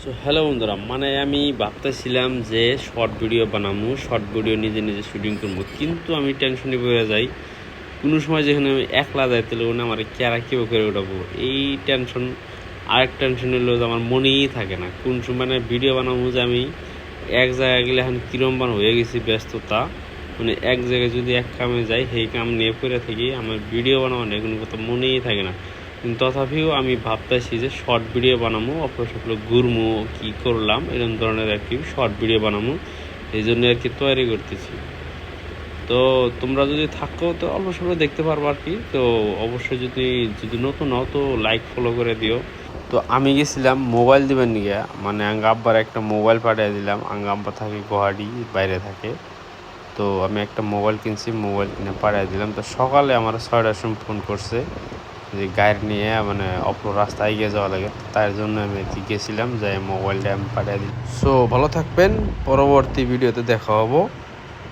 So hello বন্ধুরা, মানে আমি ভাবতেছিলাম যে শর্ট ভিডিও বানাবো, শর্ট ভিডিও নিজে নিজে শুটিং করবো, কিন্তু আমি টেনশনে পড়ে যাই। কোনো সময় যেখানে আমি একলা যাই তাহলে ওখানে আমার ক্যারা কেউ করে উঠাবো, এই টেনশন। আরেক টেনশন হলো যে আমার মনেই থাকে না কোন সময় মানে ভিডিও বানাবো, যে আমি এক জায়গায় গেলে এখন কিরম হয়ে গেছি ব্যস্ততা। মানে এক জায়গায় যদি এক কামে যাই সেই কাম নিয়ে পড়ে থাকি, আমার ভিডিও বানাবো না কোনো কথা মনেই থাকে না। কিন্তু তথাপিও আমি ভাবতেছি যে শর্ট ভিডিও বানাবো, অপর সকলে ঘুরমো কী করলাম এরকম ধরনের আর কি শর্ট ভিডিও বানাবো, এই জন্য আর কি তৈরি করতেছি। তো তোমরা যদি থাকো তো অল্প স্বল্প দেখতে পারবো আর কি। তো অবশ্যই যদি যদি নতুন হও তো লাইক ফলো করে দিও। তো আমি গেছিলাম মোবাইল দিবেন নিয়ে, মানে আঙ্গা আব্বার একটা মোবাইল পাঠিয়ে দিলাম। আঙ্গা আব্বা থাকে গুয়াহাটি, বাইরে থাকে। তো আমি একটা মোবাইল কিনছি, মোবাইল কিনে পাঠিয়ে দিলাম। তো সকালে আমার 6টার সময় ফোন করছে যে গাড়ি নিয়ে মানে অপর রাস্তায় এগিয়ে যাওয়া লাগে, তার জন্য আমি আর কি গেছিলাম, যাই মোবাইলটা আমি পাঠিয়ে দিই। সো ভালো থাকবেন, পরবর্তী ভিডিওতে দেখা হবো।